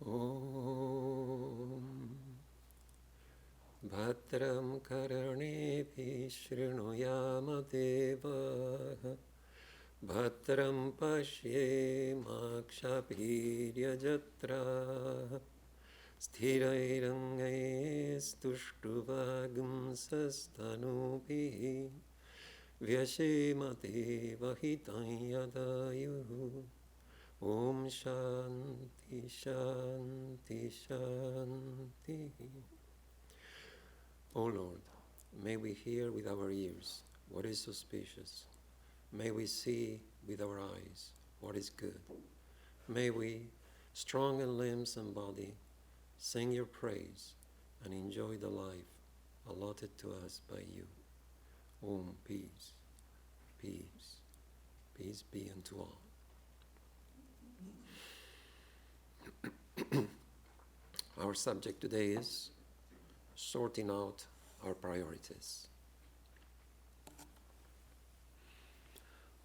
Om Bhadram Karane Shrunuyama Devaha Bhadram Pashye Makshapirya Jatra Sthirairangai Stushtruvagam Sastanupi Vyashemate Vahitam Yadayu Om Shanti Shanti Shanti. O Lord, may we hear with our ears what is auspicious. May we see with our eyes what is good. May we, strong in limbs and body, sing your praise and enjoy the life allotted to us by you. Om, peace, peace, peace be unto all. Our subject today is sorting out our priorities.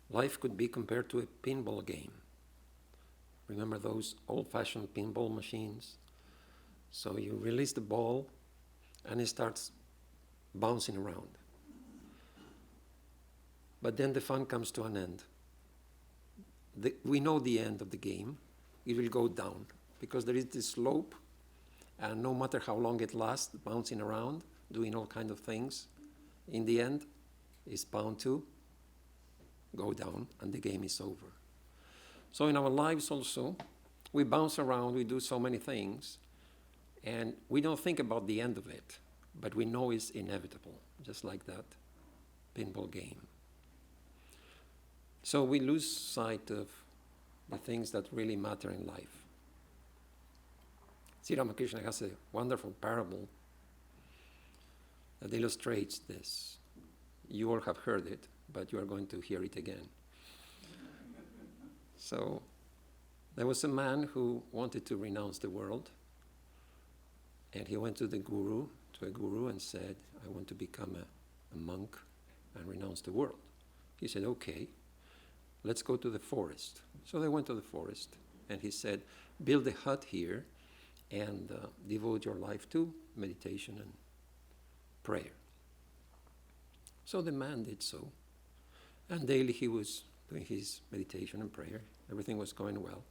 Life could be compared to a pinball game. Remember those old-fashioned pinball machines? So you release the ball and it starts bouncing around. But then the fun comes to an end. We know the end of the game. It will go down because there is this slope, and no matter how long it lasts, bouncing around, doing all kinds of things, in the end, it's bound to go down and the game is over. So in our lives also, we bounce around, we do so many things, and we don't think about the end of it, but we know it's inevitable, just like that pinball game. So we lose sight of the things that really matter in life. Sri Ramakrishna has a wonderful parable that illustrates this. You all have heard it, but you are going to hear it again. So there was a man who wanted to renounce the world, and he went to a guru, and said, I want to become a monk and renounce the world. He said, okay, let's go to the forest. So they went to the forest, and he said, build a hut here and devote your life to meditation and prayer. So the man did so, and daily he was doing his meditation and prayer. Everything was going well.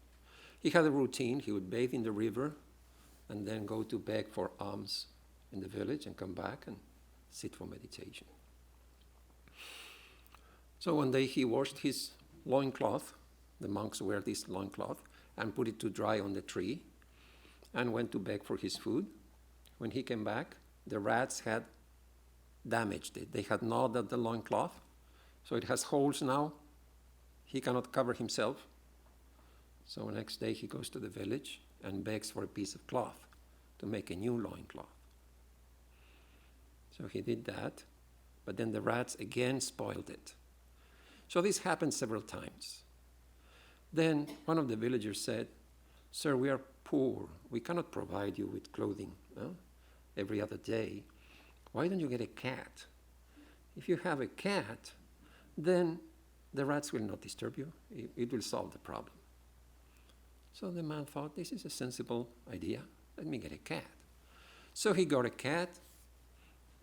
He had a routine. He would bathe in the river and then go to beg for alms in the village and come back and sit for meditation. So one day he washed his loincloth, the monks wear this loincloth, and put it to dry on the tree, and went to beg for his food. When he came back, the rats had damaged it. They had gnawed at the loincloth, so it has holes now. He cannot cover himself. So next day he goes to the village and begs for a piece of cloth to make a new loincloth. So he did that, but then the rats again spoiled it. So this happened several times. Then one of the villagers said, Sir, we are poor. We cannot provide you with clothing every other day. Why don't you get a cat? If you have a cat, then the rats will not disturb you. It will solve the problem. So the man thought, this is a sensible idea. Let me get a cat. So he got a cat,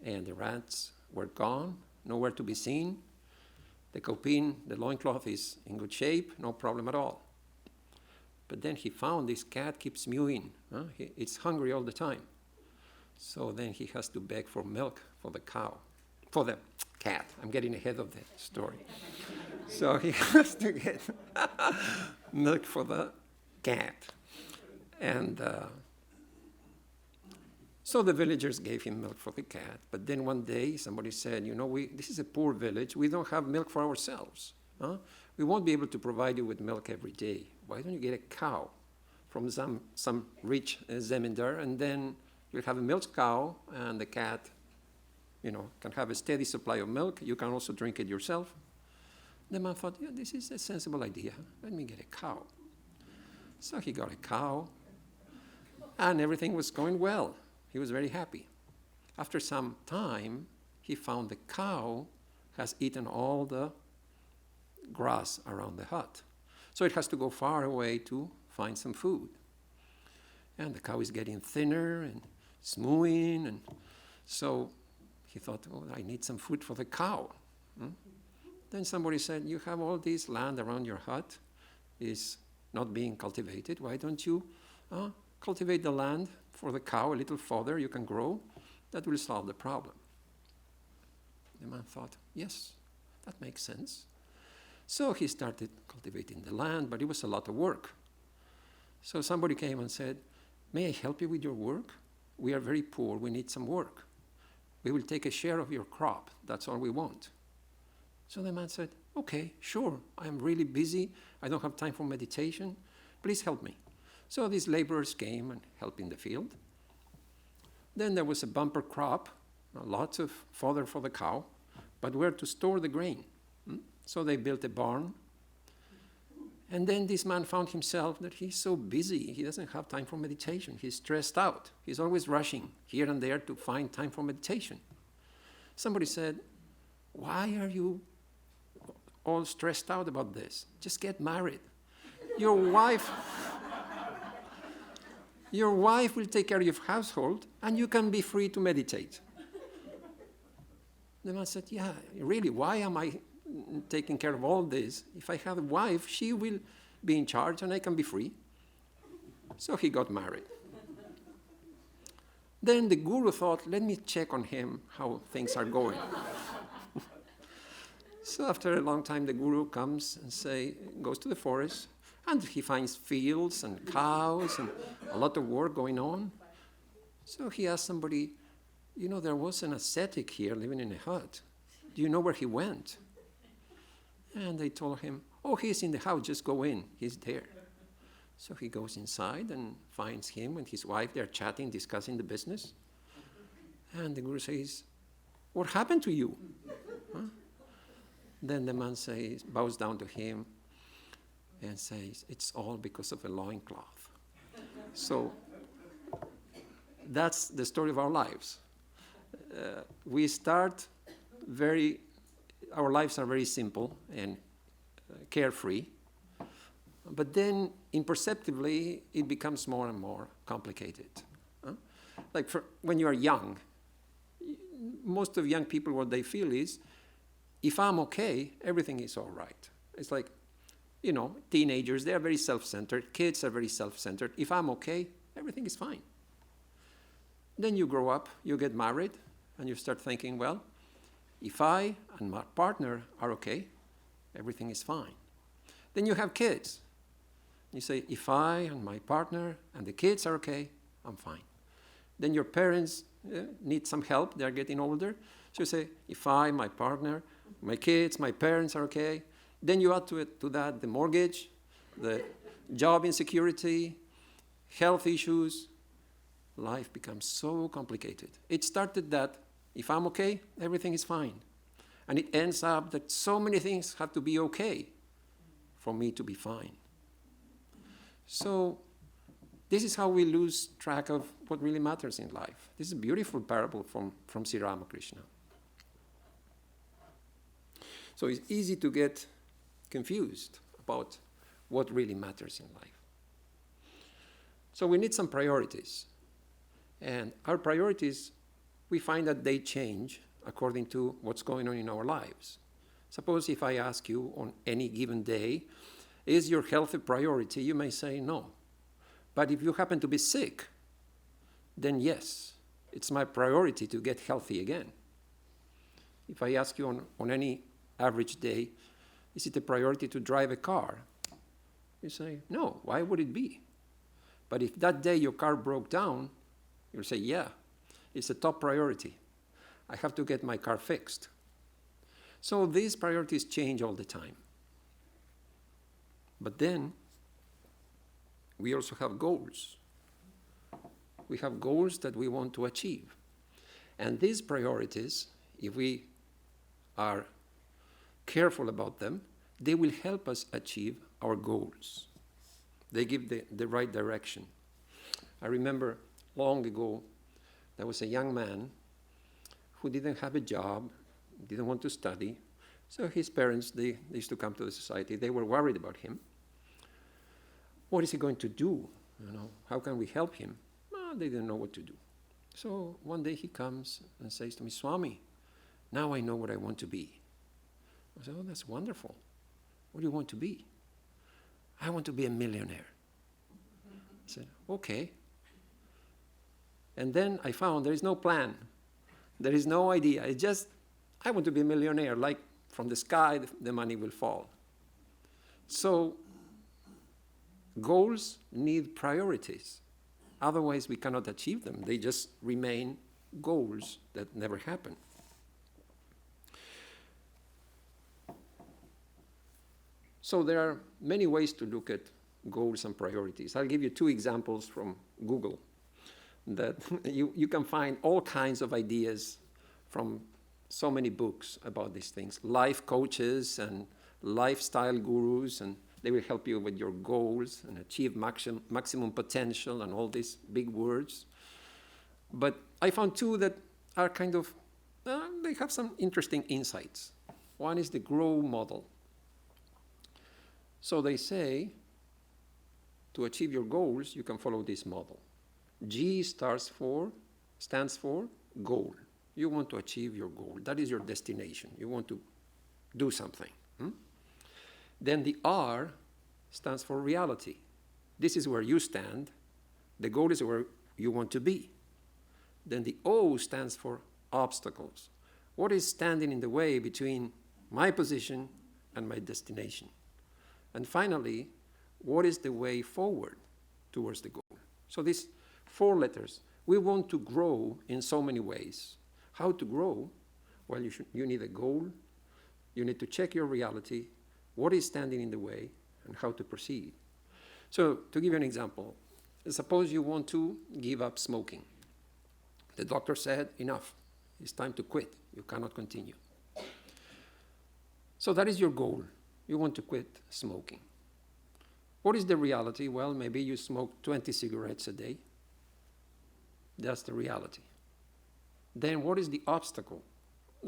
and the rats were gone, nowhere to be seen. The copine, the loincloth, is in good shape, no problem at all. But then he found this cat keeps mewing. It's hungry all the time. So then he has to beg for milk for the cat. I'm getting ahead of the story. So he has to get milk for the cat. And so the villagers gave him milk for the cat. But then one day somebody said, this is a poor village. We don't have milk for ourselves. We won't be able to provide you with milk every day. Why don't you get a cow from some rich zemindar, and then you'll have a milk cow, and the cat, can have a steady supply of milk. You can also drink it yourself. The man thought, this is a sensible idea. Let me get a cow. So he got a cow, and everything was going well. He was very happy. After some time, he found the cow has eaten all the grass around the hut. So it has to go far away to find some food. And the cow is getting thinner and it's mooing. And so he thought, oh, I need some food for the cow. Then somebody said, you have all this land around your hut, is not being cultivated. Why don't you cultivate the land for the cow a little further? You can grow. That will solve the problem. The man thought, yes, that makes sense. So he started cultivating the land, but it was a lot of work. So somebody came and said, may I help you with your work? We are very poor. We need some work. We will take a share of your crop. That's all we want. So the man said, okay, sure. I'm really busy. I don't have time for meditation. Please help me. So these laborers came and helped in the field. Then there was a bumper crop, lots of fodder for the cow, but where to store the grain. So they built a barn. And then this man found himself that he's so busy, he doesn't have time for meditation. He's stressed out. He's always rushing here and there to find time for meditation. Somebody said, why are you all stressed out about this? Just get married. Your wife will take care of your household, and you can be free to meditate. The man said, yeah, really, why am I taking care of all this? If I have a wife, she will be in charge, and I can be free. So he got married. Then the guru thought, let me check on him how things are going. So after a long time, the guru comes and goes to the forest, and he finds fields and cows and a lot of work going on. So he asked somebody, there was an ascetic here living in a hut. Do you know where he went? And they told him, oh, he's in the house, just go in, he's there. So he goes inside and finds him and his wife, they're chatting, discussing the business. And the guru says, what happened to you? Then the man bows down to him and says, it's all because of a loincloth. So that's the story of our lives. We start our lives are very simple and carefree, but then imperceptibly it becomes more and more complicated. Like when you are young, most of young people, what they feel is, if I'm okay, everything is all right. It's like, teenagers, they are very self-centered. Kids are very self-centered. If I'm okay, everything is fine. Then you grow up, you get married, and you start thinking, well, if I and my partner are okay, everything is fine. Then you have kids. You say, if I and my partner and the kids are okay, I'm fine. Then your parents need some help. They're getting older. So you say, if I, my partner, my kids, my parents are okay. Then you add to that the mortgage, the job insecurity, health issues. Life becomes so complicated. It started that if I'm okay, everything is fine. And it ends up that so many things have to be okay for me to be fine. So this is how we lose track of what really matters in life. This is a beautiful parable from Sri Ramakrishna. So it's easy to get confused about what really matters in life. So we need some priorities. And our priorities, we find that they change according to what's going on in our lives. Suppose if I ask you on any given day, is your health a priority? You may say no. But if you happen to be sick, then yes, it's my priority to get healthy again. If I ask you on any average day, is it a priority to drive a car? You say, no, why would it be? But if that day your car broke down, you'll say, yeah, it's a top priority. I have to get my car fixed. So these priorities change all the time. But then we also have goals. We have goals that we want to achieve. And these priorities, if we are careful about them, they will help us achieve our goals. They give the right direction. I remember long ago, there was a young man who didn't have a job, didn't want to study. So his parents, they used to come to the society. They were worried about him. What is he going to do? How can we help him? Well, they didn't know what to do. So one day he comes and says to me, Swami, now I know what I want to be. I said, oh, that's wonderful. What do you want to be? I want to be a millionaire. I said, okay. And then I found there is no plan. There is no idea. It's just, I want to be a millionaire. Like from the sky, the money will fall. So goals need priorities. Otherwise, we cannot achieve them. They just remain goals that never happen. So there are many ways to look at goals and priorities. I'll give you 2 examples from Google that you can find all kinds of ideas from so many books about these things. Life coaches and lifestyle gurus, and they will help you with your goals and achieve maximum potential and all these big words. But I found 2 that are kind of, they have some interesting insights. One is the GROW model. So they say, to achieve your goals, you can follow this model. G stands for goal. You want to achieve your goal. That is your destination. You want to do something. Then the R stands for reality. This is where you stand. The goal is where you want to be. Then the O stands for obstacles. What is standing in the way between my position and my destination? And finally, what is the way forward towards the goal? So these 4 letters. We want to grow in so many ways. How to grow? Well, you need a goal. You need to check your reality, what is standing in the way, and how to proceed. So to give you an example, suppose you want to give up smoking. The doctor said, enough. It's time to quit. You cannot continue. So that is your goal. You want to quit smoking. What is the reality? Well, maybe you smoke 20 cigarettes a day. That's the reality. Then what is the obstacle?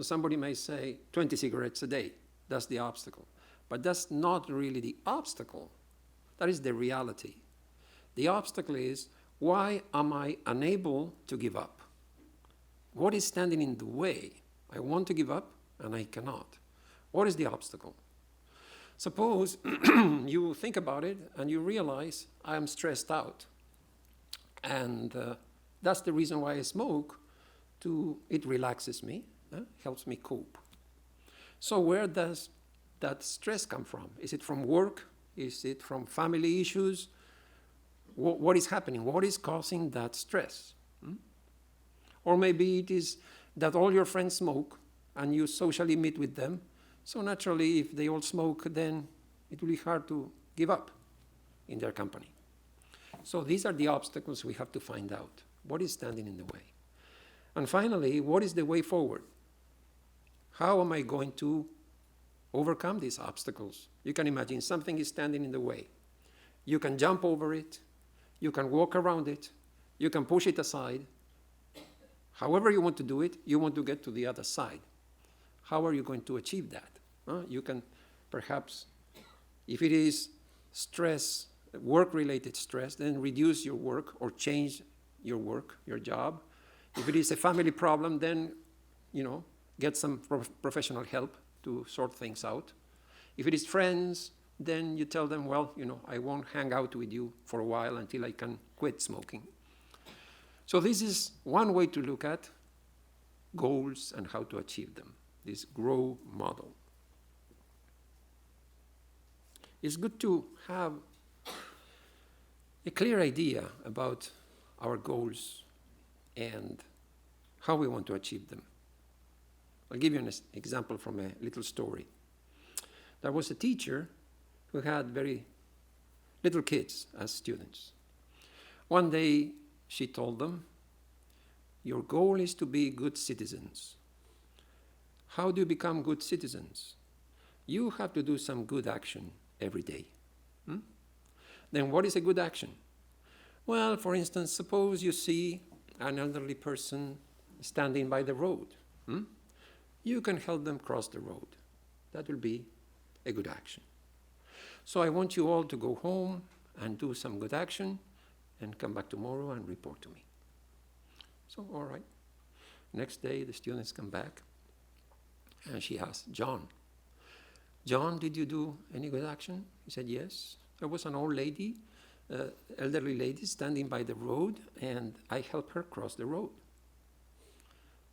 Somebody may say 20 cigarettes a day. That's the obstacle. But that's not really the obstacle. That is the reality. The obstacle is, why am I unable to give up? What is standing in the way? I want to give up and I cannot. What is the obstacle? Suppose you think about it and you realize I am stressed out. And that's the reason why I smoke. It relaxes me, helps me cope. So where does that stress come from? Is it from work? Is it from family issues? What is happening? What is causing that stress? Or maybe it is that all your friends smoke and you socially meet with them. So naturally, if they all smoke, then it will be hard to give up in their company. So these are the obstacles we have to find out. What is standing in the way? And finally, what is the way forward? How am I going to overcome these obstacles? You can imagine something is standing in the way. You can jump over it. You can walk around it. You can push it aside. However you want to do it, you want to get to the other side. How are you going to achieve that? You can perhaps, if it is stress, work-related stress, then reduce your work or change your work, your job. If it is a family problem, then, get some professional help to sort things out. If it is friends, then you tell them, well, I won't hang out with you for a while until I can quit smoking. So this is one way to look at goals and how to achieve them, this GROW model. It's good to have a clear idea about our goals and how we want to achieve them. I'll give you an example from a little story. There was a teacher who had very little kids as students. One day she told them, your goal is to be good citizens. How do you become good citizens? You have to do some good action every day. Then what is a good action? Well, for instance, suppose you see an elderly person standing by the road. You can help them cross the road. That will be a good action. So I want you all to go home and do some good action. and come back tomorrow and report to me. So, all right. Next day, the students come back, and she asked, John, did you do any good action? He said, yes. There was an old lady, elderly lady, standing by the road, and I helped her cross the road.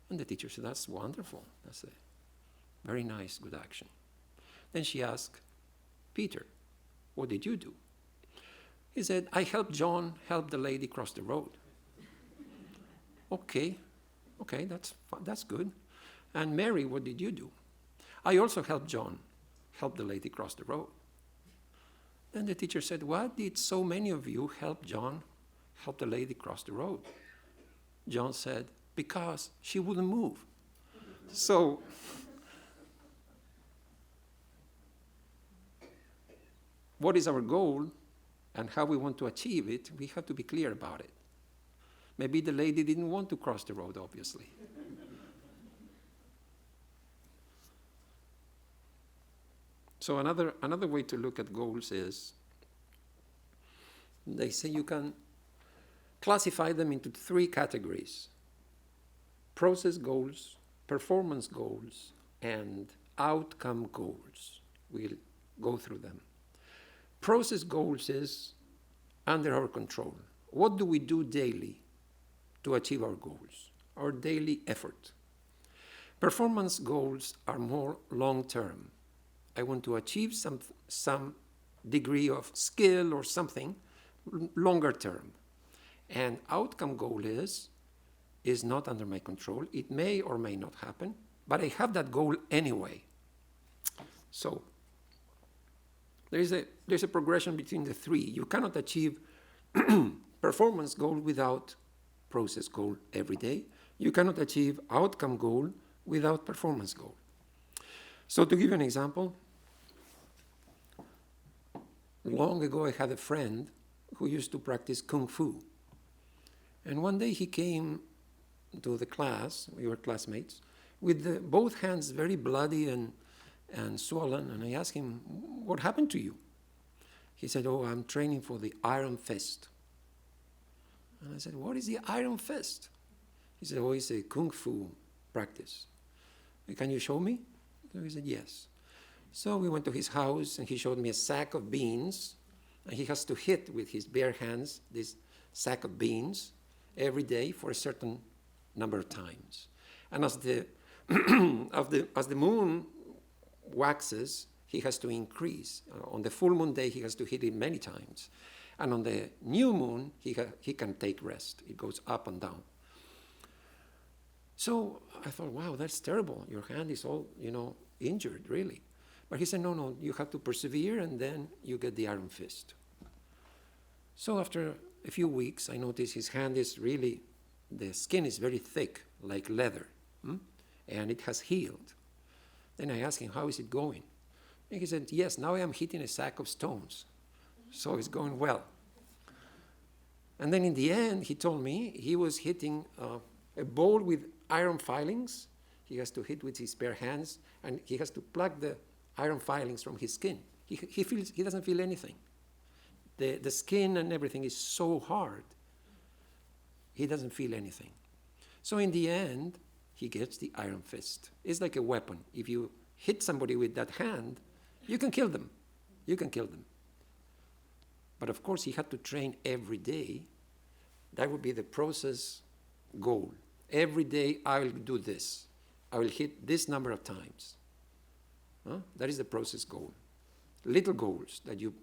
And the teacher said, that's wonderful. That's a very nice, good action. Then she asked, Peter, what did you do? He said, I helped John help the lady cross the road. Okay, that's good. And Mary, what did you do? I also helped John help the lady cross the road. Then the teacher said, why did so many of you help John help the lady cross the road? John said, because she wouldn't move. So, what is our goal and how we want to achieve it, we have to be clear about it. Maybe the lady didn't want to cross the road, obviously. So another way to look at goals is, they say you can classify them into 3 categories: process goals, performance goals, and outcome goals. We'll go through them. Process goals is under our control. What do we do daily to achieve our goals? Our daily effort. Performance goals are more long-term. I want to achieve some degree of skill or something longer term. And outcome goal is not under my control. It may or may not happen, but I have that goal anyway. So there's a progression between the 3. You cannot achieve performance goal without process goal every day. You cannot achieve outcome goal without performance goal. So to give you an example, long ago I had a friend who used to practice Kung Fu. And one day he came to the class, we were classmates, with both hands very bloody and swollen. And I asked him, what happened to you? He said, oh, I'm training for the Iron Fist. And I said, what is the Iron Fist? He said, oh, it's a Kung Fu practice. Can you show me? So he said, yes. So we went to his house, and he showed me a sack of beans, and he has to hit with his bare hands this sack of beans every day for a certain number of times. And as the moon waxes, he has to increase. On the full moon day, he has to hit it many times. And on the new moon, he can take rest. It goes up and down. So I thought, wow, that's terrible. Your hand is all, injured, really. But he said, no, you have to persevere, and then you get the Iron Fist. So after a few weeks, I noticed his hand is really, the skin is very thick, like leather, and it has healed. Then I asked him, how is it going? And he said, yes, now I am hitting a sack of stones, so it's going well. And then in the end, he told me he was hitting a bowl with iron filings. He has to hit with his bare hands, and he has to pluck the iron filings from his skin. He doesn't feel anything. The skin and everything is so hard, he doesn't feel anything. So in the end, he gets the Iron Fist. It's like a weapon. If you hit somebody with that hand, you can kill them. But of course, he had to train every day. That would be the process goal. Every day, I will do this. I will hit this number of times. That is the process goal. Little goals that you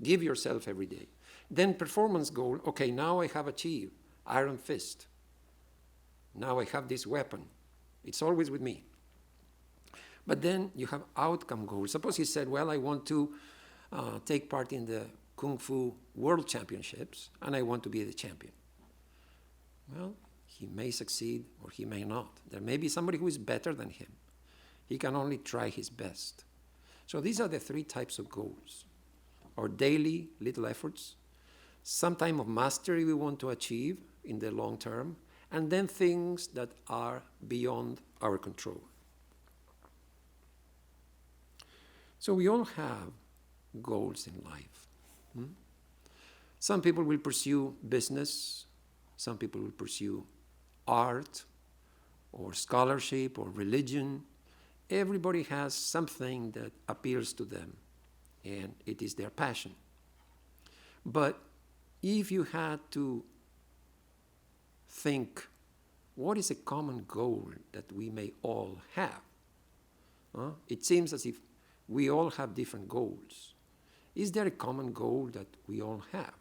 give yourself every day. Then performance goal, okay, now I have achieved Iron Fist. Now I have this weapon. It's always with me. But then you have outcome goals. Suppose he said, well, I want to take part in the Kung Fu World Championships, and I want to be the champion. Well, he may succeed or he may not. There may be somebody who is better than him. He can only try his best. So these are the 3 types of goals. Our daily little efforts, some time of mastery we want to achieve in the long term, and then things that are beyond our control. So we all have goals in life. Some people will pursue business, some people will pursue art or scholarship or religion. Everybody has something that appeals to them, and it is their passion. But if you had to think, what is a common goal that we may all have? It seems as if we all have different goals. Is there a common goal that we all have?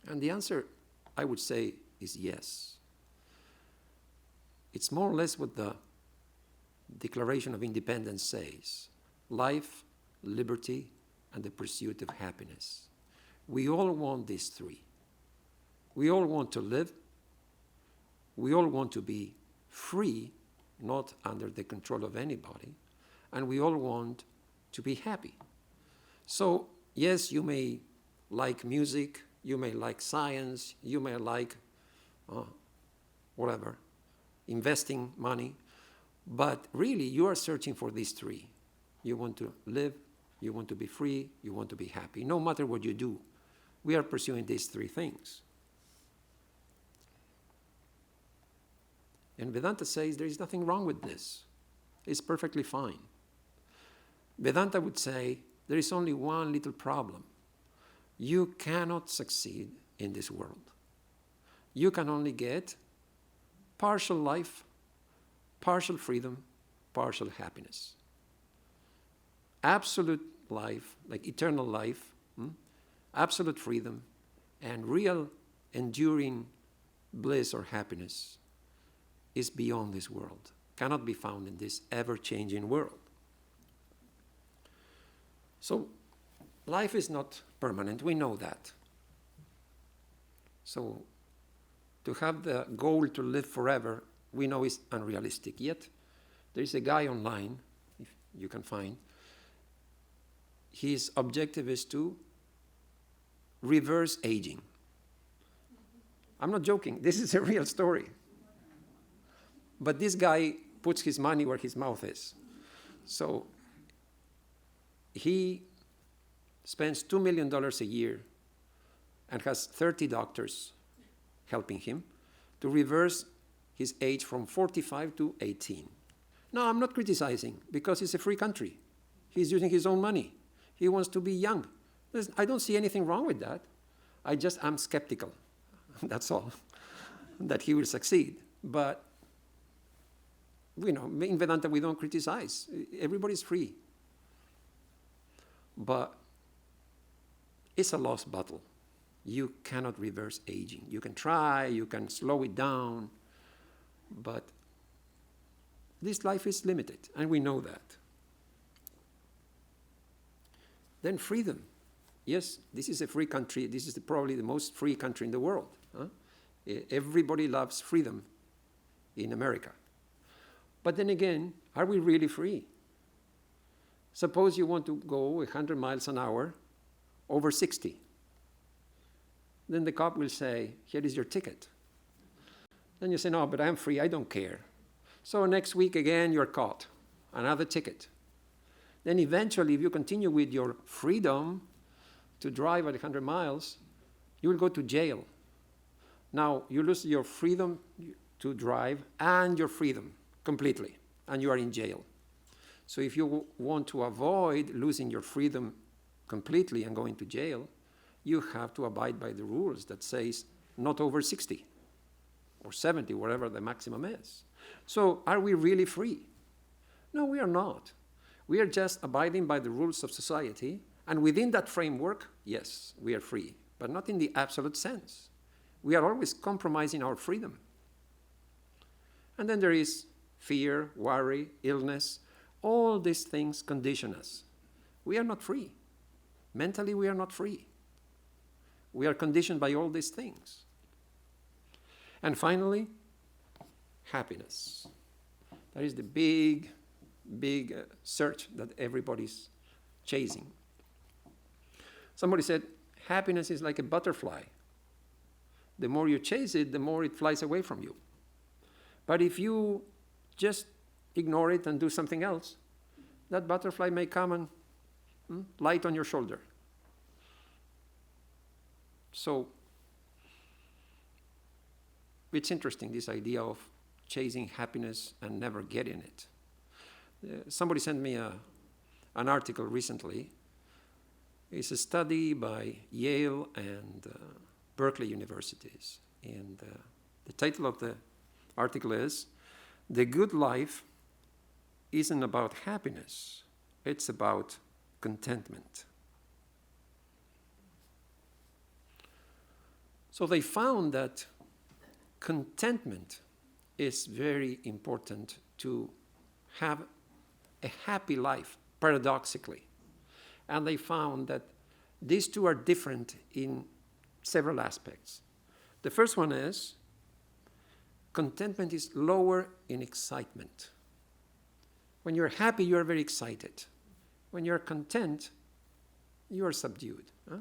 And the answer, I would say, is yes. It's more or less what the Declaration of Independence says: life, liberty, and the pursuit of happiness. We all want these three. We all want to live. We all want to be free, not under the control of anybody. And we all want to be happy. So, yes, you may like music, you may like science, you may like whatever, investing money, but really you are searching for these three. You want to live, you want to be free, you want to be happy. No matter what you do, we are pursuing these three things. And Vedanta says there is nothing wrong with this. It's perfectly fine. Vedanta would say there is only one little problem. You cannot succeed in this world. You can only get partial life, partial freedom, partial happiness. Absolute life, like eternal life, absolute freedom, and real enduring bliss or happiness is beyond this world, cannot be found in this ever-changing world. So life is not permanent, we know that. So to have the goal to live forever, we know is unrealistic. Yet there is a guy online, if you can find, his objective is to reverse aging. I'm not joking, this is a real story. But this guy puts his money where his mouth is. So he spends $2 million a year and has 30 doctors helping him to reverse his age from 45 to 18. No, I'm not criticizing, because it's a free country. He's using his own money. He wants to be young. I don't see anything wrong with that. I'm skeptical, that's all, that he will succeed. But in Vedanta we don't criticize. Everybody's free. But it's a lost battle. You cannot reverse aging. You can try, you can slow it down, but this life is limited, and we know that. Then freedom. Yes, this is a free country. This is probably the most free country in the world. Everybody loves freedom in America. But then again, are we really free? Suppose you want to go 100 miles an hour over 60. Then the cop will say, here is your ticket. Then you say, no, but I'm free, I don't care. So next week again, you're caught, another ticket. Then eventually, if you continue with your freedom to drive at 100 miles, you will go to jail. Now, you lose your freedom to drive and your freedom completely, and you are in jail. So if you want to avoid losing your freedom completely and going to jail, you have to abide by the rules that says not over 60 or 70, whatever the maximum is. So are we really free? No, we are not. We are just abiding by the rules of society, and within that framework, yes, we are free, but not in the absolute sense. We are always compromising our freedom. And then there is fear, worry, illness. All these things condition us. We are not free. Mentally, we are not free. We are conditioned by all these things. And finally, happiness. That is the big search that everybody's chasing. Somebody said, happiness is like a butterfly. The more you chase it, the more it flies away from you. But if you just ignore it and do something else, that butterfly may come and light on your shoulder. So it's interesting, this idea of chasing happiness and never getting it. Somebody sent me an article recently. It's a study by Yale and Berkeley universities. And the title of the article is, "The Good Life Isn't About Happiness, It's About Contentment." So they found that contentment is very important to have a happy life, paradoxically. And they found that these two are different in several aspects. The first one is contentment is lower in excitement. When you're happy, you're very excited. When you're content, you are subdued. Huh?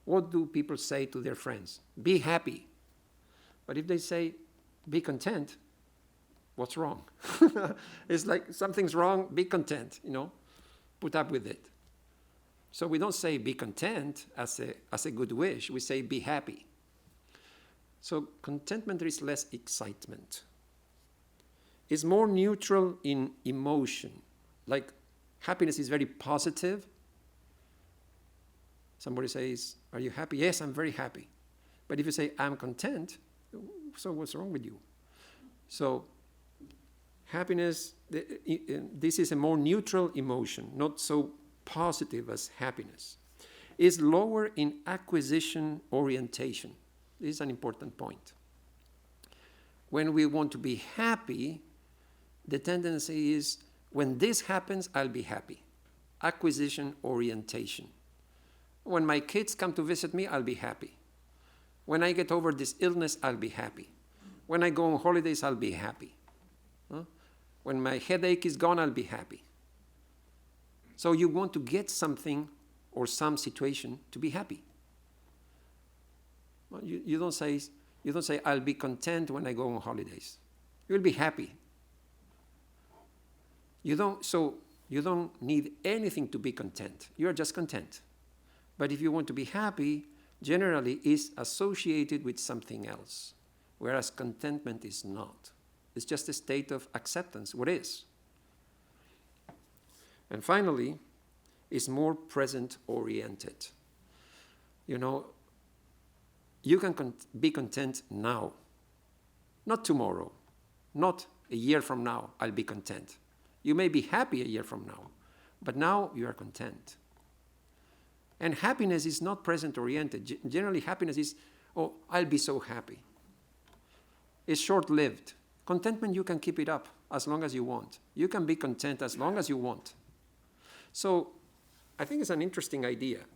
What do people say to their friends? Be happy. But if they say, be content, what's wrong? It's like something's wrong, be content, put up with it. So we don't say be content as a good wish, we say be happy. So contentment, there is less excitement. It's more neutral in emotion. Like happiness is very positive. Somebody says, are you happy? Yes, I'm very happy. But if you say, I'm content, so what's wrong with you? So happiness, this is a more neutral emotion, not so positive as happiness. Is lower in acquisition orientation. This is an important point. When we want to be happy, the tendency is, when this happens, I'll be happy. Acquisition orientation. When my kids come to visit me, I'll be happy. When I get over this illness, I'll be happy. When I go on holidays, I'll be happy. Huh? When my headache is gone, I'll be happy. So you want to get something or some situation to be happy. Well, you don't say, I'll be content when I go on holidays. You'll be happy. You don't need anything to be content. You're just content. But if you want to be happy, generally is associated with something else, whereas contentment is not. It's just a state of acceptance, what is. And finally, is more present-oriented. You can be content now, not tomorrow, not a year from now, I'll be content. You may be happy a year from now, but now you are content. And happiness is not present-oriented. Generally, happiness is, oh, I'll be so happy. It's short-lived. Contentment, you can keep it up as long as you want. You can be content as long as you want. So I think it's an interesting idea.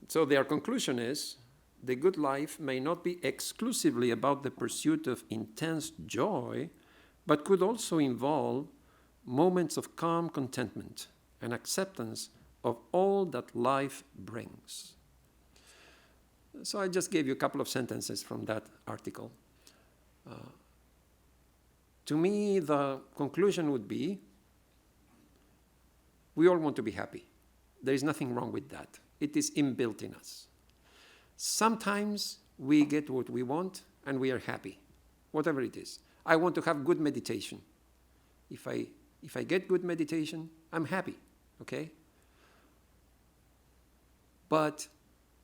So their conclusion is, the good life may not be exclusively about the pursuit of intense joy, but could also involve moments of calm contentment and acceptance of all that life brings. So I just gave you a couple of sentences from that article. To me, the conclusion would be, we all want to be happy. There is nothing wrong with that. It is inbuilt in us. Sometimes we get what we want and we are happy, whatever it is. I want to have good meditation. If I get good meditation, I'm happy, okay? But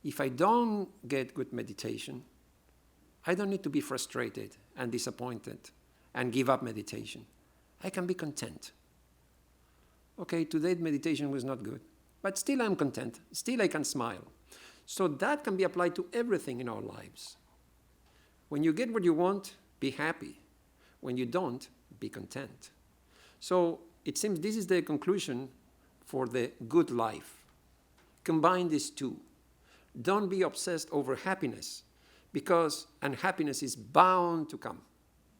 if I don't get good meditation, I don't need to be frustrated and disappointed and give up meditation. I can be content. Okay, today meditation was not good, but still I'm content. Still I can smile. So that can be applied to everything in our lives. When you get what you want, be happy. When you don't, be content. So it seems this is the conclusion for the good life. Combine these two. Don't be obsessed over happiness, because unhappiness is bound to come.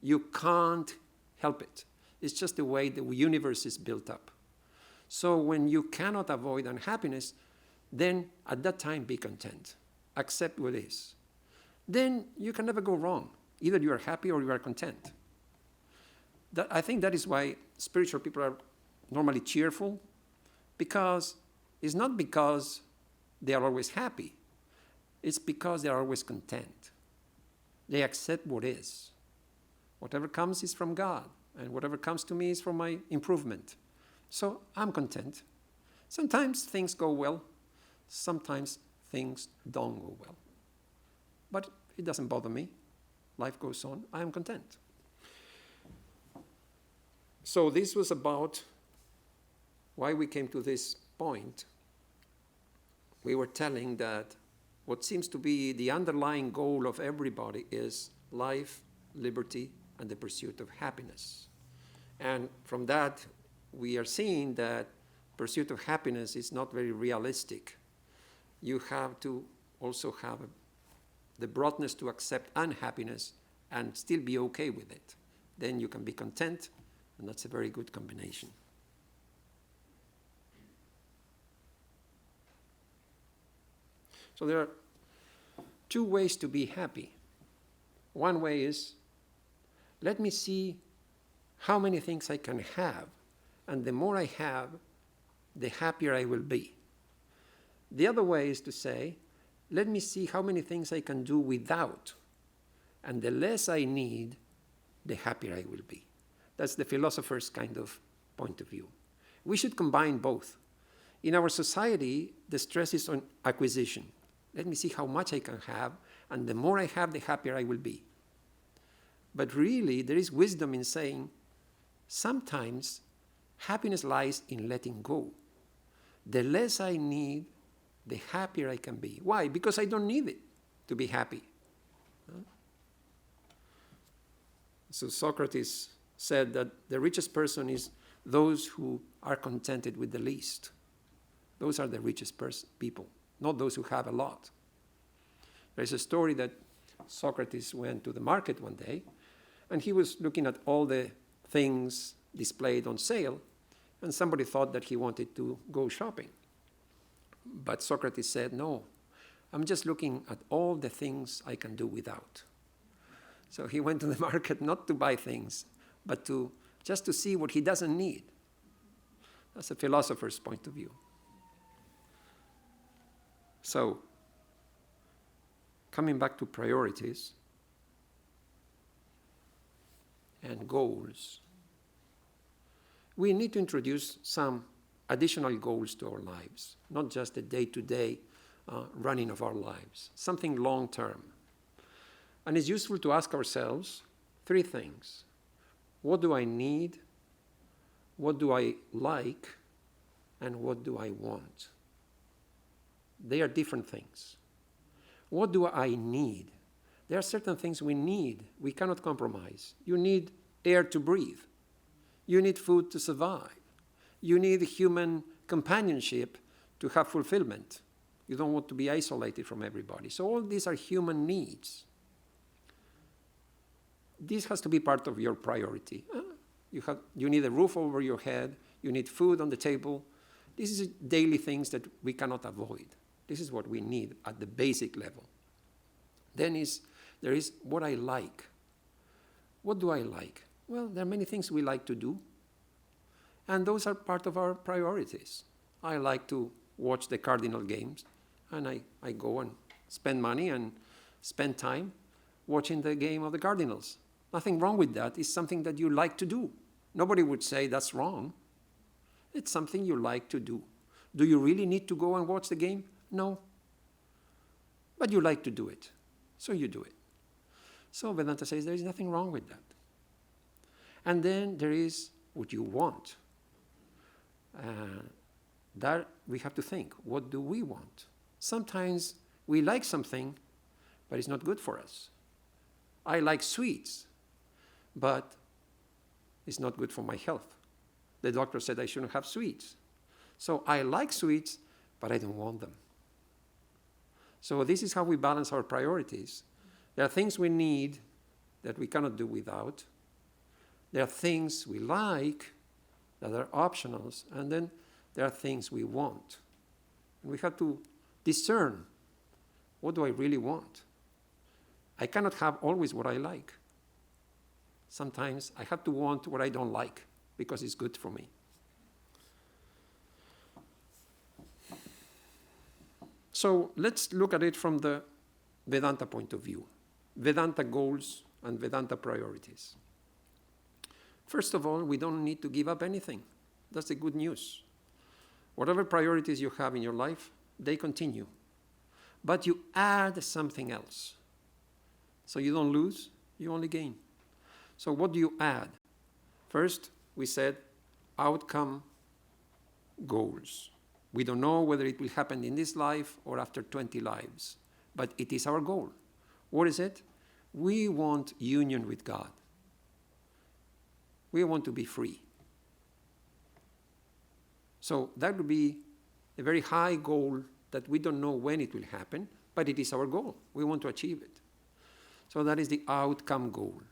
You can't help it. It's just the way the universe is built up. So when you cannot avoid unhappiness, then at that time be content. Accept what is. Then you can never go wrong. Either you are happy or you are content. I think that is why spiritual people are normally cheerful, because it's not because they are always happy. it's because they are always content. They accept what is. Whatever comes is from God, and whatever comes to me is for my improvement. So I'm content. Sometimes things go well, sometimes things don't go well. But it doesn't bother me. Life goes on. I am content. So this was about why we came to this point. We were telling that what seems to be the underlying goal of everybody is life, liberty, and the pursuit of happiness. And from that, we are seeing that pursuit of happiness is not very realistic. You have to also have the broadness to accept unhappiness and still be okay with it. Then you can be content, and that's a very good combination. So there are two ways to be happy. One way is, let me see how many things I can have, and the more I have, the happier I will be. The other way is to say, let me see how many things I can do without, and the less I need, the happier I will be. That's the philosopher's kind of point of view. We should combine both. In our society, the stress is on acquisition. Let me see how much I can have, and the more I have, the happier I will be. But really, there is wisdom in saying, sometimes happiness lies in letting go. The less I need, the happier I can be. Why? Because I don't need it to be happy. So Socrates said that the richest person is those who are contented with the least. Those are the richest people, not those who have a lot. There's a story that Socrates went to the market one day, and he was looking at all the things displayed on sale, and somebody thought that he wanted to go shopping. But Socrates said, no, I'm just looking at all the things I can do without. So he went to the market not to buy things, but just to see what he doesn't need. That's a philosopher's point of view. So, coming back to priorities and goals, we need to introduce some additional goals to our lives, not just the day-to-day running of our lives, something long-term. And it's useful to ask ourselves three things. What do I need? What do I like? And what do I want? They are different things. What do I need? There are certain things we need. We cannot compromise. You need air to breathe. You need food to survive. You need human companionship to have fulfillment. You don't want to be isolated from everybody. So all these are human needs. This has to be part of your priority. You need a roof over your head. You need food on the table. These are daily things that we cannot avoid. This is what we need at the basic level. Then there is what I like. What do I like? Well, there are many things we like to do, and those are part of our priorities. I like to watch the Cardinal games, and I go and spend money and spend time watching the game of the Cardinals. Nothing wrong with that. It's something that you like to do. Nobody would say that's wrong. It's something you like to do. Do you really need to go and watch the game? No. But you like to do it, so you do it. So Vedanta says there is nothing wrong with that. And then there is what you want. That we have to think, what do we want? Sometimes we like something, but it's not good for us. I like sweets, but it's not good for my health. The doctor said I shouldn't have sweets. So I like sweets, but I don't want them. So this is how we balance our priorities. There are things we need that we cannot do without. There are things we like that are optionals, and then there are things we want. And we have to discern, what do I really want? I cannot have always what I like. Sometimes I have to want what I don't like because it's good for me. So let's look at it from the Vedanta point of view, Vedanta goals and Vedanta priorities. First of all, we don't need to give up anything. That's the good news. Whatever priorities you have in your life, they continue. But you add something else. So you don't lose, you only gain. So what do you add? First, we said outcome goals. We don't know whether it will happen in this life or after 20 lives, but it is our goal. What is it? We want union with God. We want to be free. So that would be a very high goal that we don't know when it will happen, but it is our goal. We want to achieve it. So that is the outcome goal.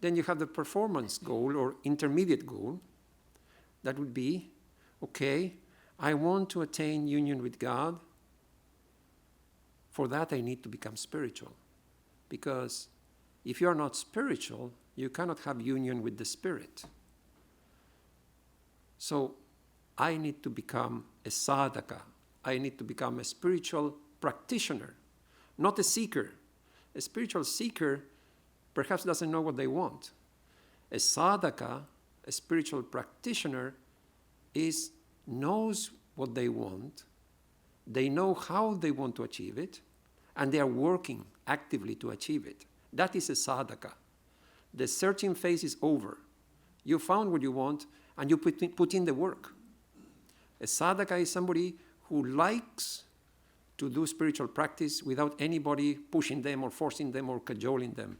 Then you have the performance goal or intermediate goal. That would be, okay, I want to attain union with God. For that, I need to become spiritual. Because if you are not spiritual, you cannot have union with the Spirit. So I need to become a sadhaka. I need to become a spiritual practitioner, not a seeker. A spiritual seeker perhaps doesn't know what they want. A sadhaka, a spiritual practitioner, knows what they want, they know how they want to achieve it, and they are working actively to achieve it. That is a sadhaka. The searching phase is over. You found what you want, and you put in the work. A sadhaka is somebody who likes to do spiritual practice without anybody pushing them or forcing them or cajoling them.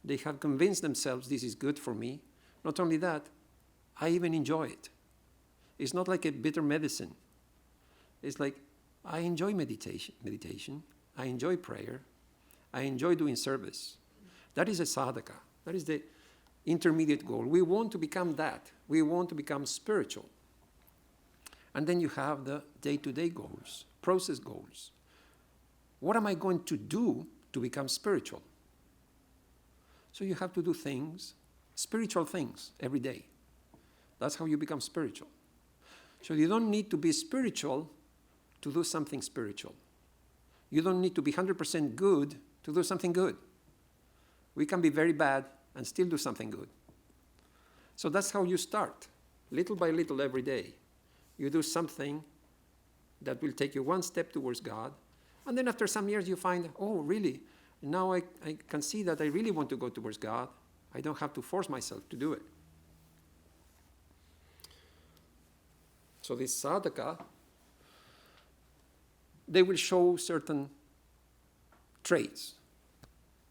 They have convinced themselves this is good for me. Not only that, I even enjoy it. It's not like a bitter medicine. It's like, I enjoy meditation. I enjoy prayer. I enjoy doing service. That is a sadhaka. That is the intermediate goal. We want to become that. We want to become spiritual. And then you have the day-to-day goals, process goals. What am I going to do to become spiritual? So you have to do things, spiritual things, every day. That's how you become spiritual. So you don't need to be spiritual to do something spiritual. You don't need to be 100% good to do something good. We can be very bad and still do something good. So that's how you start, little by little every day. You do something that will take you one step towards God, and then after some years you find, oh, really? Now I can see that I really want to go towards God. I don't have to force myself to do it. So this sadhaka, they will show certain traits.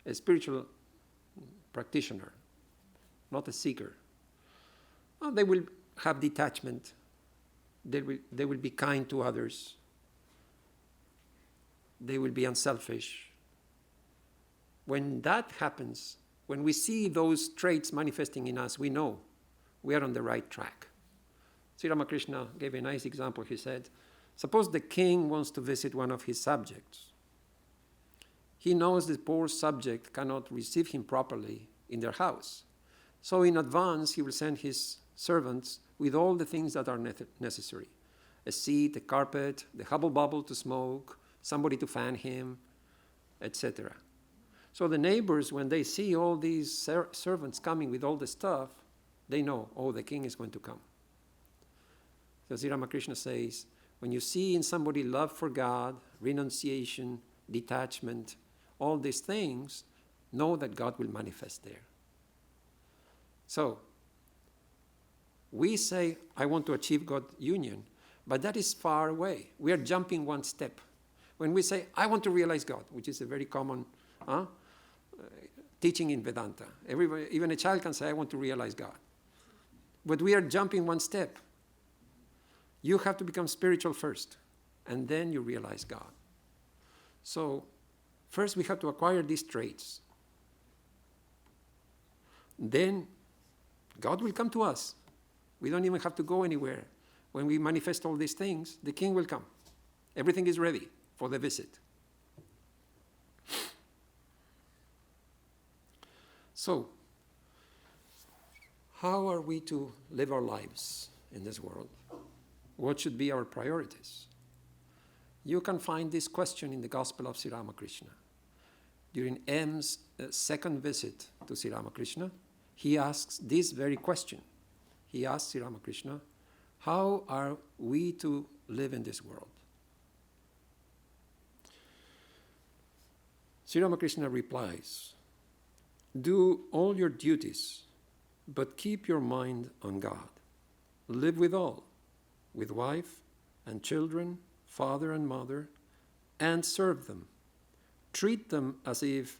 A spiritual practitioner, not a seeker. Well, they will have detachment. They will be kind to others. They will be unselfish. When that happens, when we see those traits manifesting in us, we know we are on the right track. Sri Ramakrishna gave a nice example. He said, suppose the king wants to visit one of his subjects. He knows the poor subject cannot receive him properly in their house. So in advance, he will send his servants with all the things that are necessary. A seat, a carpet, the hubble bubble to smoke, somebody to fan him, etc. So the neighbors, when they see all these servants coming with all the stuff, they know, oh, the king is going to come. So Sri Ramakrishna says, when you see in somebody love for God, renunciation, detachment, all these things, know that God will manifest there. So, we say, I want to achieve God union, but that is far away. We are jumping one step. When we say, I want to realize God, which is a very common teaching in Vedanta. Everybody, even a child can say, I want to realize God. But we are jumping one step. You have to become spiritual first, and then you realize God. So, first we have to acquire these traits. Then God will come to us. We don't even have to go anywhere. When we manifest all these things, the king will come. Everything is ready for the visit. So, how are we to live our lives in this world? What should be our priorities? You can find this question in the Gospel of Sri Ramakrishna. during M's second visit to Sri Ramakrishna, he asks this very question. He asks Sri Ramakrishna, how are we to live in this world? Sri Ramakrishna replies, do all your duties, but keep your mind on God. Live with all, with wife and children, father and mother, and serve them. Treat them as if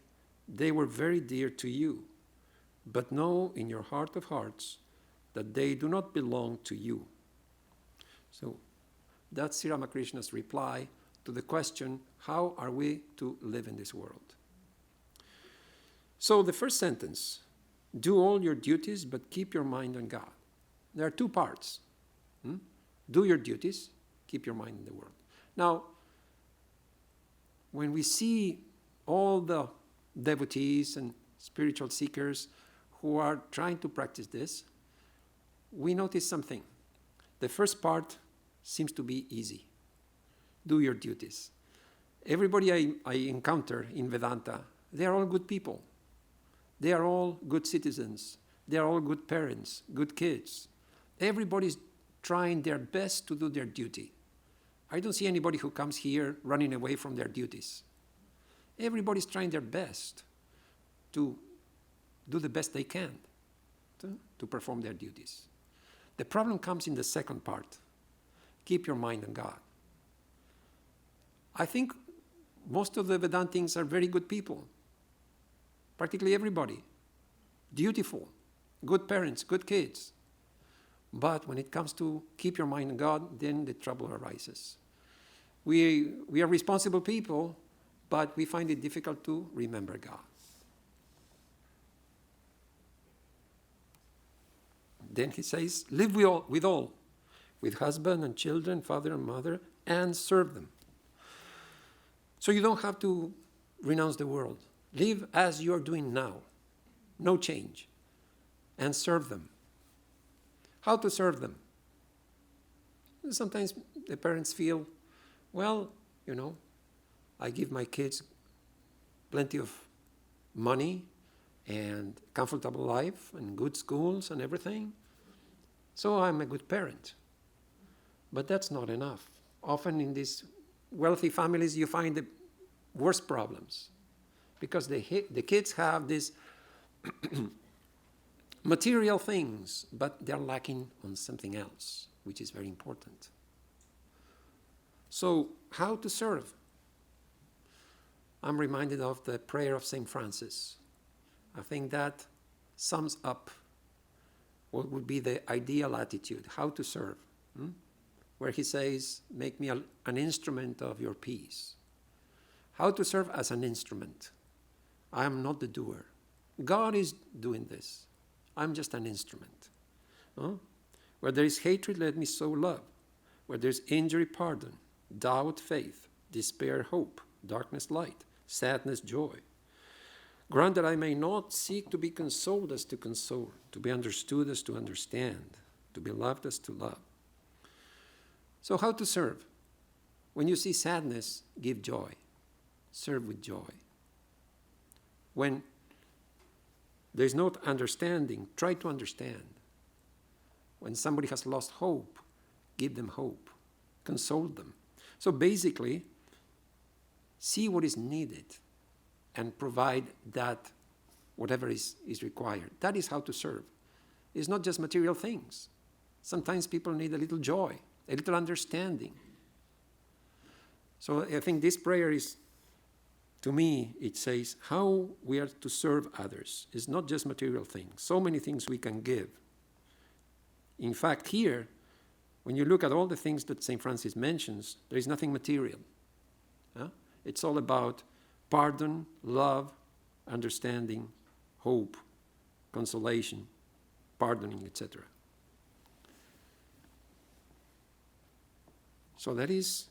they were very dear to you, but know in your heart of hearts that they do not belong to you. So that's Sri Ramakrishna's reply to the question, how are we to live in this world? So the first sentence, do all your duties, but keep your mind on God. There are two parts. Do your duties, keep your mind in the world. Now, when we see all the devotees and spiritual seekers who are trying to practice this, we notice something. The first part seems to be easy. Do your duties. Everybody I encounter in Vedanta, they are all good people. They are all good citizens. They are all good parents, good kids. Everybody's trying their best to do their duty. I don't see anybody who comes here running away from their duties. Everybody's trying their best to do the best they can to perform their duties. The problem comes in the second part. Keep your mind on God. I think most of the Vedantins are very good people. Practically everybody. Dutiful, good parents, good kids. But when it comes to keep your mind on God, then the trouble arises. We are responsible people, but we find it difficult to remember God. Then he says, live with all, with husband and children, father and mother, and serve them. So you don't have to renounce the world. Live as you're doing now. No change. And serve them. How to serve them? Sometimes the parents feel, well, I give my kids plenty of money and comfortable life and good schools and everything. So I'm a good parent. But that's not enough. Often in these wealthy families, you find the worst problems because the kids have these material things, but they're lacking on something else, which is very important. So how to serve? I'm reminded of the prayer of St. Francis. I think that sums up what would be the ideal attitude, how to serve. Where he says, make me an instrument of your peace. How to serve as an instrument. I am not the doer. God is doing this. I'm just an instrument. Where there is hatred, let me sow love. Where there is injury, pardon. Doubt, faith. Despair, hope. Darkness, light. Sadness, joy. Grant that I may not seek to be consoled as to console, to be understood as to understand, to be loved as to love. So how to serve? When you see sadness, give joy. Serve with joy. When there's no understanding, try to understand. When somebody has lost hope, give them hope. Console them. So basically, see what is needed and provide that whatever is required. That is how to serve. It's not just material things. Sometimes people need a little joy, a little understanding. So I think this prayer is, to me, it says how we are to serve others. It's not just material things. So many things we can give. In fact, here, when you look at all the things that St. Francis mentions, there is nothing material. It's all about pardon, love, understanding, hope, consolation, pardoning, etc. So that is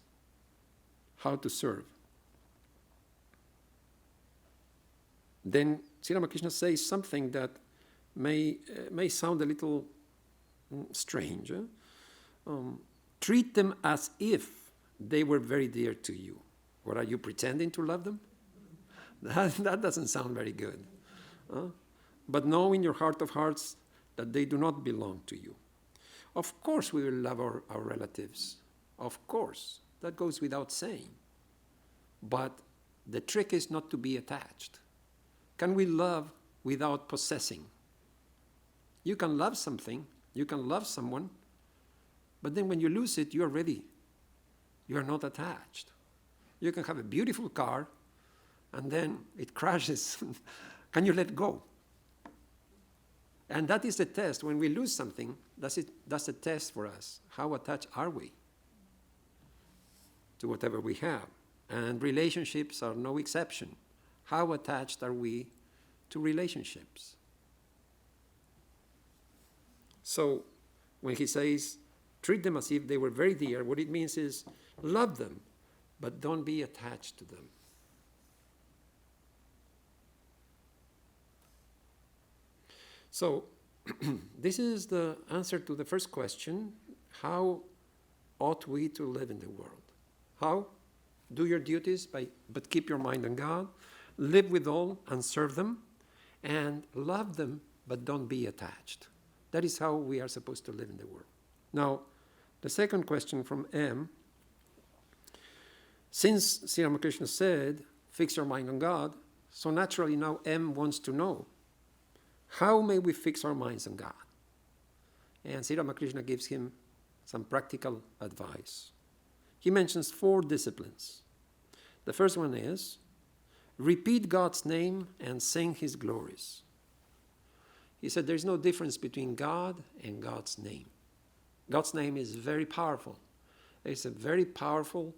how to serve. Then Sri Ramakrishna says something that may sound a little strange. Treat them as if they were very dear to you. What, are you pretending to love them? That doesn't sound very good. But know in your heart of hearts that they do not belong to you. Of course we will love our relatives. Of course. That goes without saying. But the trick is not to be attached. Can we love without possessing? You can love something, you can love someone, but then when you lose it, you're ready. You're not attached. You can have a beautiful car, and then it crashes. Can you let go? And that is the test. When we lose something, that's a test for us. How attached are we to whatever we have? And relationships are no exception. How attached are we to relationships? So when he says, treat them as if they were very dear, what it means is love them, but don't be attached to them. So this is the answer to the first question. How ought we to live in the world? How? Do your duties, but keep your mind on God. Live with all and serve them. And love them, but don't be attached. That is how we are supposed to live in the world. Now, the second question from M. Since Sri Ramakrishna said, fix your mind on God, so naturally now M wants to know, how may we fix our minds on God? And Sri Ramakrishna gives him some practical advice. He mentions 4 disciplines. The first one is, repeat God's name and sing His glories. He said there's no difference between God and God's name. God's name is very powerful. It's a very powerful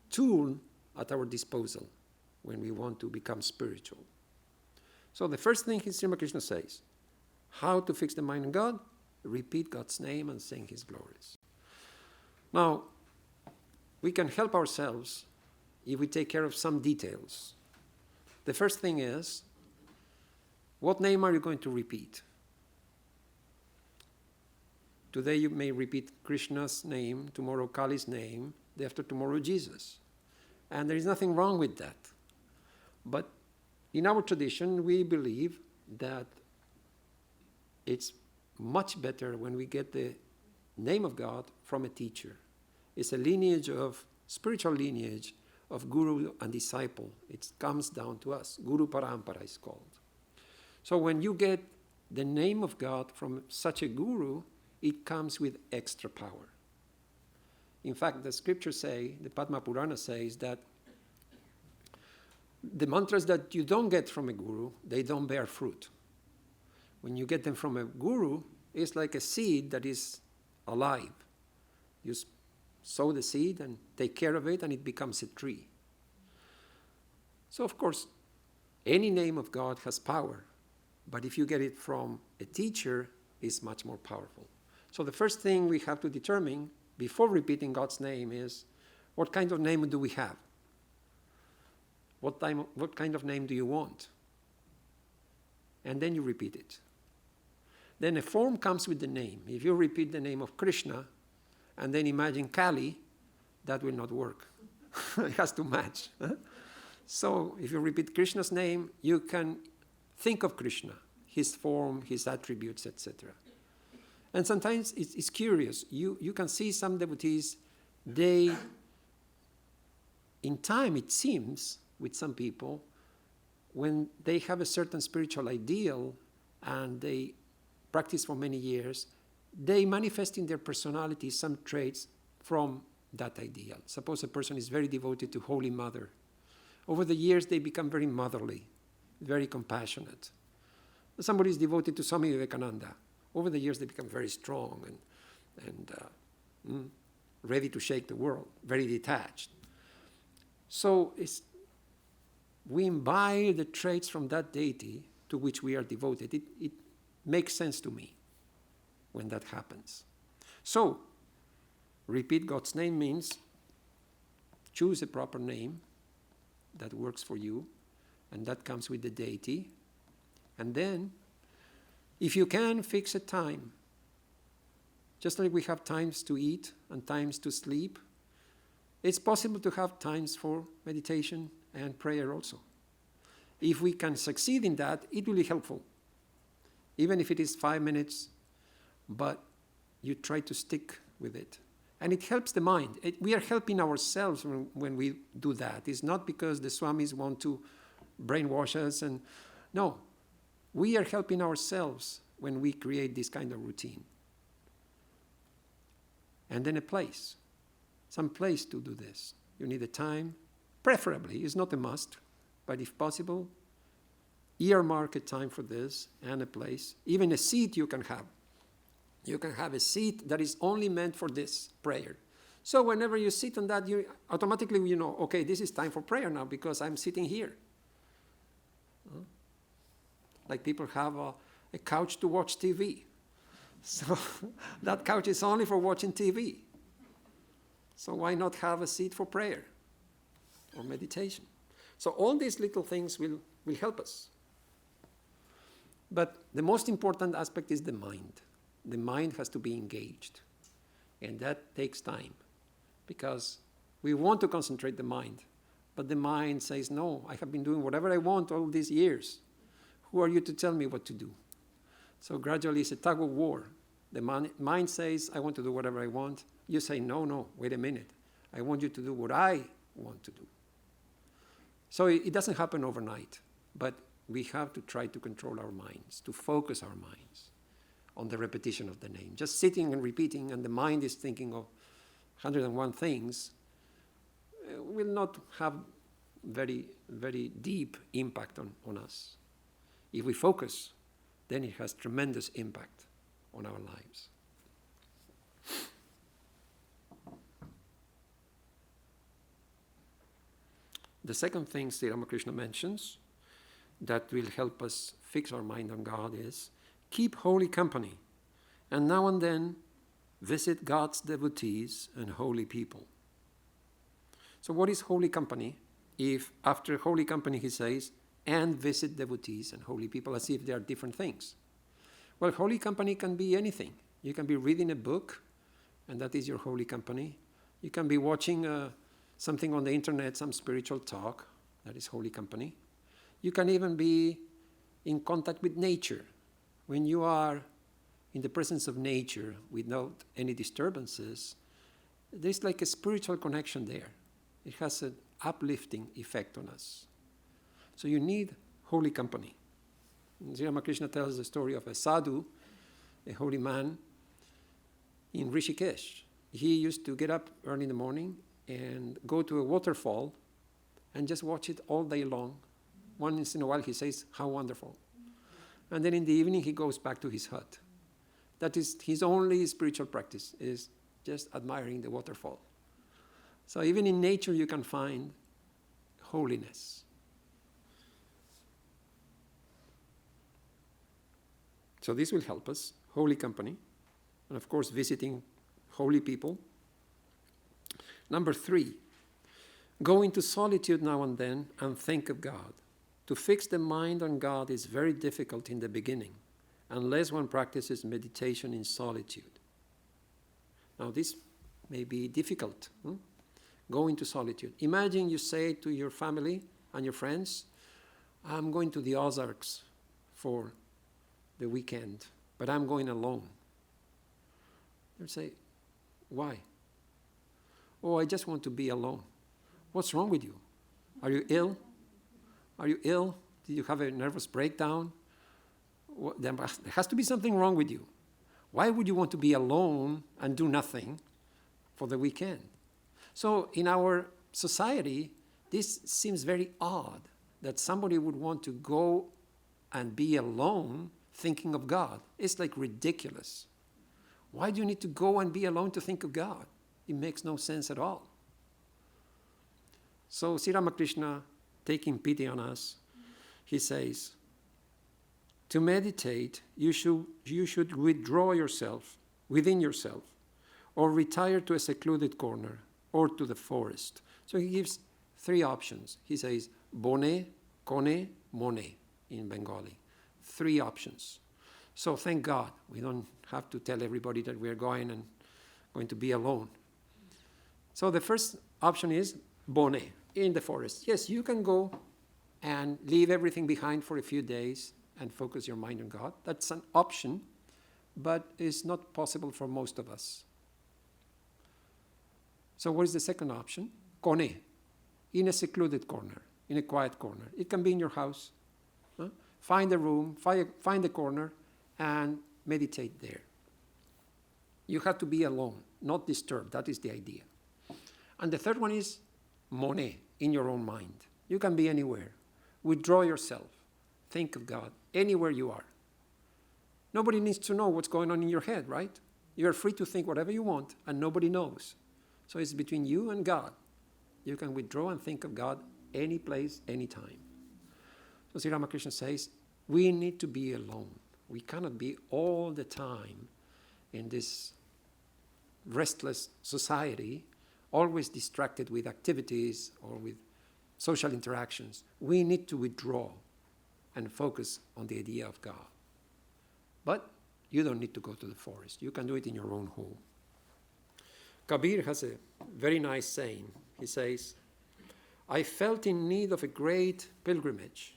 tool at our disposal when we want to become spiritual. So the first thing Sri Ramakrishna says, how to fix the mind on God? Repeat God's name and sing His glories. Now, we can help ourselves if we take care of some details. The first thing is, what name are you going to repeat? Today you may repeat Krishna's name, tomorrow Kali's name, day after tomorrow Jesus. And there is nothing wrong with that. But in our tradition, we believe that it's much better when we get the name of God from a teacher. It's a lineage of, spiritual lineage of guru and disciple. It comes down to us. Guru Parampara is called. So when you get the name of God from such a guru, it comes with extra power. In fact, the scriptures say, the Padma Purana says that the mantras that you don't get from a guru, they don't bear fruit. When you get them from a guru, it's like a seed that is alive. You sow the seed and take care of it, and it becomes a tree. So, of course, any name of God has power, but if you get it from a teacher, it's much more powerful. So the first thing we have to determine before repeating God's name is, what kind of name do we have? What kind of name do you want? And then you repeat it. Then a form comes with the name. If you repeat the name of Krishna and then imagine Kali, that will not work. It has to match. So if you repeat Krishna's name, you can think of Krishna, his form, his attributes, etc. And sometimes it's curious. You can see some devotees, in time it seems, with some people, when they have a certain spiritual ideal and they practice for many years, they manifest in their personality some traits from that ideal. Suppose a person is very devoted to Holy Mother. Over the years, they become very motherly, very compassionate. Somebody is devoted to Swami Vivekananda. Over the years, they become very strong and ready to shake the world, very detached. So we imbibe the traits from that deity to which we are devoted. It makes sense to me when that happens. So, repeat God's name means choose a proper name that works for you, and that comes with the deity. And then, if you can, fix a time. Just like we have times to eat and times to sleep, it's possible to have times for meditation and prayer also. If we can succeed in that, it will be helpful. Even if it is 5 minutes, but you try to stick with it. And it helps the mind. We are helping ourselves when we do that. It's not because the Swamis want to brainwash us. No, we are helping ourselves when we create this kind of routine. And then a place, some place to do this. You need a time, preferably, it's not a must, but if possible, earmark a time for this and a place. Even a seat you can have. You can have a seat that is only meant for this prayer. So whenever you sit on that, you automatically you know, okay, this is time for prayer now because I'm sitting here. Like people have a couch to watch TV. So that couch is only for watching TV. So why not have a seat for prayer or meditation? So all these little things will help us. But the most important aspect is the mind. The mind has to be engaged. And that takes time because we want to concentrate the mind. But the mind says, no, I have been doing whatever I want all these years. Who are you to tell me what to do? So gradually it's a tug of war. The mind says, I want to do whatever I want. You say, no, wait a minute. I want you to do what I want to do. So it doesn't happen overnight, but we have to try to control our minds, to focus our minds on the repetition of the name. Just sitting and repeating, and the mind is thinking of 101 things, will not have very, very deep impact on us. If we focus, then it has tremendous impact on our lives. The second thing Sri Ramakrishna mentions that will help us fix our mind on God is keep holy company, and now and then visit God's devotees and holy people. So what is holy company? If after holy company he says, and visit devotees and holy people, as if they are different things. Well, holy company can be anything. You can be reading a book, and that is your holy company. You can be watching something on the internet, some spiritual talk, that is holy company. You can even be in contact with nature. When you are in the presence of nature without any disturbances, there's like a spiritual connection there. It has an uplifting effect on us. So you need holy company. Sri Ramakrishna tells the story of a sadhu, a holy man, in Rishikesh. He used to get up early in the morning and go to a waterfall and just watch it all day long. Once in a while he says, how wonderful. And then in the evening he goes back to his hut. That is his only spiritual practice, is just admiring the waterfall. So even in nature you can find holiness. So this will help us, holy company, and of course visiting holy people. Number 3, go into solitude now and then and think of God. To fix the mind on God is very difficult in the beginning, unless one practices meditation in solitude. Now this may be difficult. Go into solitude. Imagine you say to your family and your friends, I'm going to the Ozarks for the weekend, but I'm going alone. They'll say, why? Oh, I just want to be alone. What's wrong with you? Are you ill? Are you ill? Did you have a nervous breakdown? There has to be something wrong with you. Why would you want to be alone and do nothing for the weekend? So in our society, this seems very odd that somebody would want to go and be alone thinking of God. It's like ridiculous. Why do you need to go and be alone to think of God? It makes no sense at all. So Sri Ramakrishna, taking pity on us, he says, to meditate, you should withdraw yourself within yourself, or retire to a secluded corner, or to the forest. So he gives 3 options. He says, bone, kone, mone in Bengali. 3 options. So thank God we don't have to tell everybody that we're going to be alone. So the first option is bone, in the forest. Yes, you can go and leave everything behind for a few days and focus your mind on God. That's an option, but it's not possible for most of us. So what is the second option? Kone, in a secluded corner, in a quiet corner. It can be in your house. Find a room, find a corner, and meditate there. You have to be alone, not disturbed. That is the idea. And the third one is Mone, in your own mind. You can be anywhere. Withdraw yourself. Think of God anywhere you are. Nobody needs to know what's going on in your head, right? You're free to think whatever you want, and nobody knows. So it's between you and God. You can withdraw and think of God any place, any time. So Sri Ramakrishna says, we need to be alone. We cannot be all the time in this restless society, always distracted with activities or with social interactions. We need to withdraw and focus on the idea of God. But you don't need to go to the forest. You can do it in your own home. Kabir has a very nice saying. He says, I felt in need of a great pilgrimage,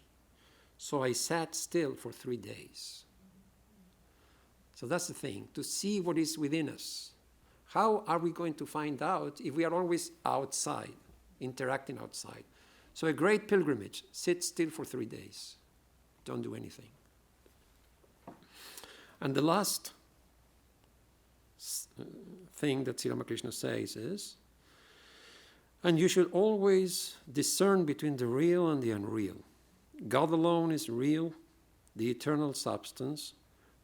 so I sat still for 3 days. So that's the thing, to see what is within us. How are we going to find out if we are always outside, interacting outside? So a great pilgrimage, sit still for 3 days. Don't do anything. And the last thing that Sri Ramakrishna says is, and you should always discern between the real and the unreal. God alone is real, the eternal substance.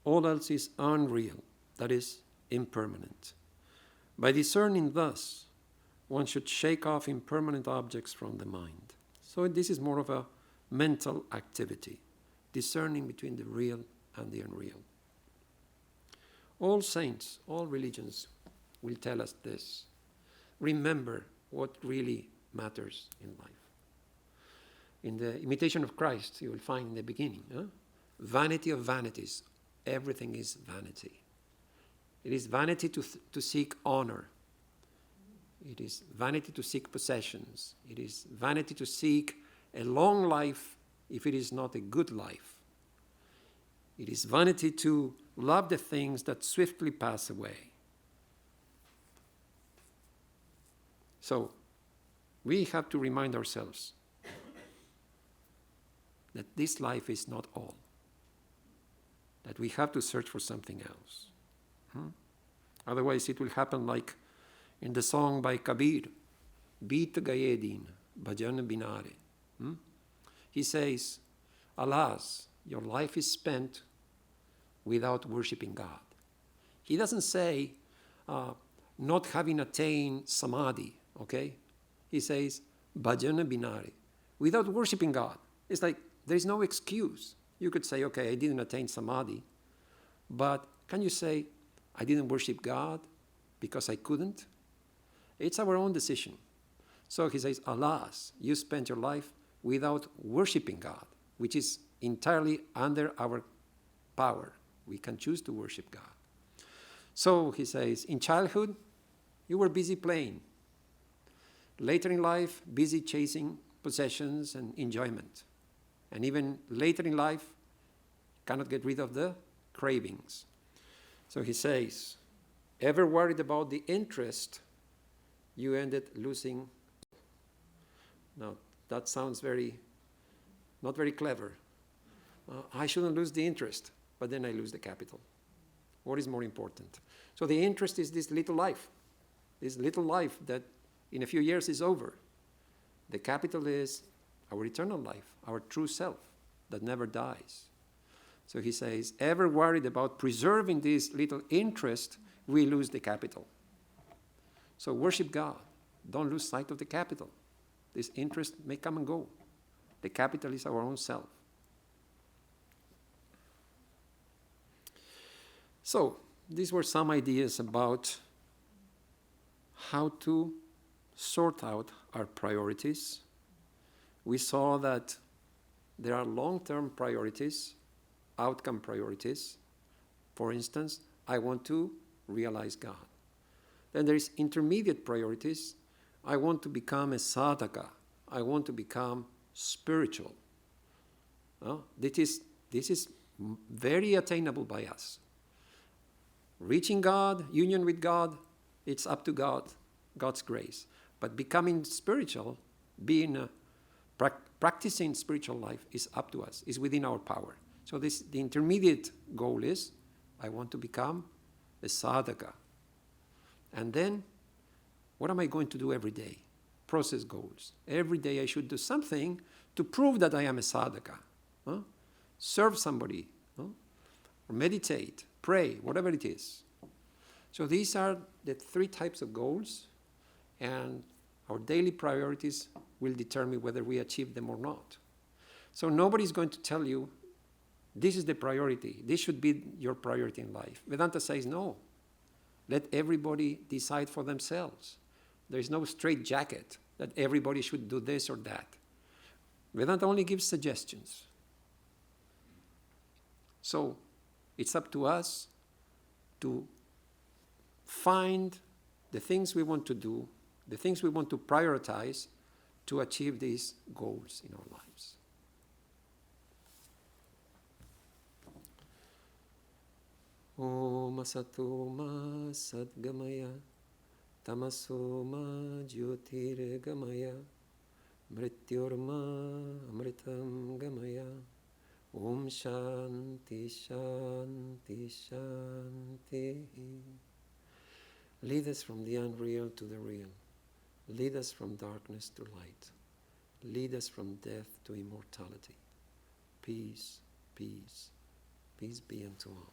All else is unreal, that is, impermanent. By discerning thus, one should shake off impermanent objects from the mind. So this is more of a mental activity, discerning between the real and the unreal. All saints, all religions will tell us this. Remember what really matters in life. In the Imitation of Christ, you will find in the beginning, vanity of vanities, everything is vanity. It is vanity to seek honor. It is vanity to seek possessions. It is vanity to seek a long life if it is not a good life. It is vanity to love the things that swiftly pass away. So, we have to remind ourselves that this life is not all. That we have to search for something else. Otherwise, it will happen like in the song by Kabir, Beat gaye din, bhajan binare. He says, alas, your life is spent without worshipping God. He doesn't say not having attained samadhi, okay? He says, bhajana binare, without worshipping God. It's like there's no excuse. You could say, okay, I didn't attain samadhi, but can you say, I didn't worship God because I couldn't? It's our own decision. So he says, alas, you spent your life without worshiping God, which is entirely under our power. We can choose to worship God. So he says, in childhood, you were busy playing. Later in life, busy chasing possessions and enjoyment. And even later in life, cannot get rid of the cravings. So he says, ever worried about the interest, you ended losing. Now, that sounds not very clever. I shouldn't lose the interest, but then I lose the capital. What is more important? So the interest is this little life that in a few years is over. The capital is our eternal life, our true self that never dies. So he says, ever worried about preserving this little interest, we lose the capital. So worship God. Don't lose sight of the capital. This interest may come and go. The capital is our own self. So these were some ideas about how to sort out our priorities. We saw that there are long-term priorities, outcome priorities. For instance, I want to realize God. Then there is intermediate priorities. I want to become a sadhaka. I want to become spiritual. This is very attainable by us. Reaching God, union with God, it's up to God, God's grace. But becoming spiritual, practicing spiritual life is up to us, is within our power. So the intermediate goal is, I want to become a sadhaka. And then, what am I going to do every day? Process goals. Every day I should do something to prove that I am a sadhaka. Serve somebody, or meditate, pray, whatever it is. So these are the 3 types of goals, and our daily priorities will determine whether we achieve them or not. So nobody's going to tell you, this is the priority, this should be your priority in life. Vedanta says no. Let everybody decide for themselves. There is no straitjacket that everybody should do this or that. Vedanta only gives suggestions. So it's up to us to find the things we want to do, the things we want to prioritize to achieve these goals in our lives. Om Asato Ma Sadgamaya Tamaso Ma Jyotir Gamaya Mrityorma Amritam Gamaya Om Shanti Shanti Shanti. Lead us from the unreal to the real. Lead us from darkness to light. Lead us from death to immortality. Peace, peace, peace be unto all.